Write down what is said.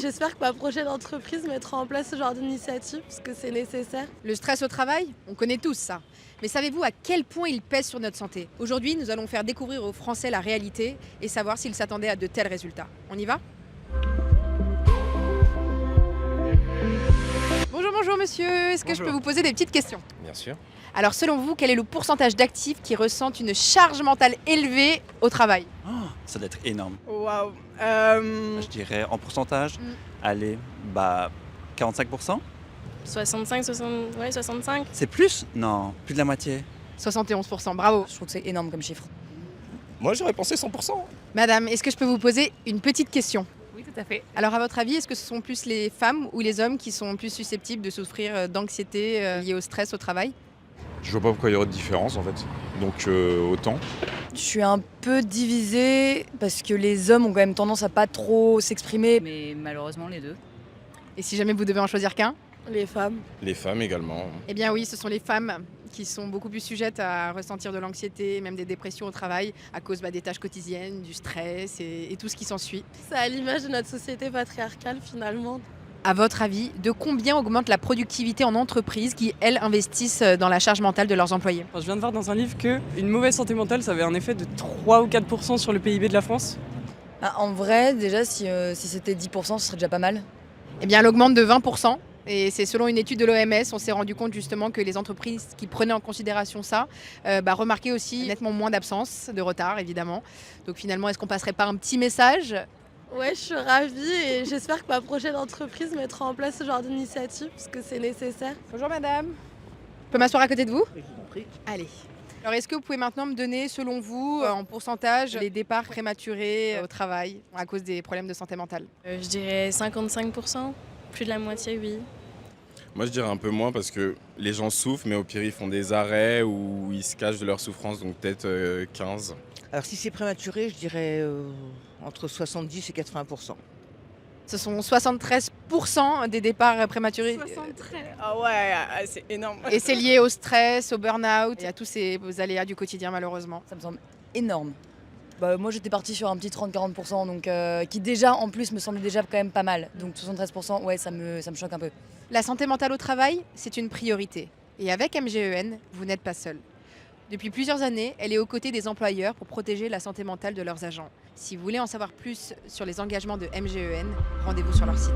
j'espère que ma prochaine entreprise mettra en place ce genre d'initiative parce que c'est nécessaire. Le stress au travail, on connaît tous ça. Mais savez-vous à quel point il pèse sur notre santé? Aujourd'hui, nous allons faire découvrir aux Français la réalité et savoir s'ils s'attendaient à de tels résultats. On y va? Bonjour monsieur, est-ce que je peux vous poser des petites questions? Bien sûr. Alors selon vous, quel est le pourcentage d'actifs qui ressentent une charge mentale élevée au travail? Ça doit être énorme. Waouh. Je dirais en pourcentage, allez, 45%. 65, 65. C'est plus? Non, plus de la moitié. 71%, bravo. Je trouve que c'est énorme comme chiffre. Moi, j'aurais pensé 100%. Madame, est-ce que je peux vous poser une petite question? Oui, tout à fait. Alors à votre avis, est-ce que ce sont plus les femmes ou les hommes qui sont plus susceptibles de souffrir d'anxiété liée au stress au travail? Je vois pas pourquoi il y aurait de différence en fait. Donc autant. Je suis un peu divisée parce que les hommes ont quand même tendance à pas trop s'exprimer. Mais malheureusement les deux. Et si jamais vous devez en choisir qu'un? Les femmes. Les femmes également. Eh bien oui, ce sont les femmes qui sont beaucoup plus sujettes à ressentir de l'anxiété, même des dépressions au travail, à cause des tâches quotidiennes, du stress et tout ce qui s'ensuit. C'est à l'image de notre société patriarcale finalement. À votre avis, de combien augmente la productivité en entreprise qui, elles, investissent dans la charge mentale de leurs employés? Je viens de voir dans un livre qu'une mauvaise santé mentale, ça avait un effet de 3 ou 4% sur le PIB de la France. En vrai, déjà, si c'était 10%, ce serait déjà pas mal. Eh bien, elle augmente de 20%. Et c'est selon une étude de l'OMS, on s'est rendu compte justement que les entreprises qui prenaient en considération ça remarquaient aussi nettement moins d'absence, de retard évidemment. Donc finalement, est-ce qu'on passerait pas un petit message? Ouais, je suis ravie et j'espère que ma prochaine entreprise mettra en place ce genre d'initiative parce que c'est nécessaire. Bonjour madame. Je peux m'asseoir à côté de vous? Je vous en prie. Allez. Alors est-ce que vous pouvez maintenant me donner, selon vous, en pourcentage, les départs prématurés au travail à cause des problèmes de santé mentale? Je dirais 55%. Plus de la moitié, oui. Moi, je dirais un peu moins parce que les gens souffrent, mais au pire, ils font des arrêts ou ils se cachent de leur souffrance, donc peut-être 15. Alors si c'est prématuré, je dirais entre 70 et 80%. Ce sont 73% des départs prématurés. 73. Ah ouais, c'est énorme. Et c'est lié au stress, au burn-out et à tous ces aléas du quotidien malheureusement. Ça me semble énorme. Moi j'étais partie sur un petit 30-40%, donc qui déjà en plus me semblait déjà quand même pas mal. Donc 73%, ouais, ça me choque un peu. La santé mentale au travail, c'est une priorité. Et avec MGEN, vous n'êtes pas seul. Depuis plusieurs années, elle est aux côtés des employeurs pour protéger la santé mentale de leurs agents. Si vous voulez en savoir plus sur les engagements de MGEN, rendez-vous sur leur site.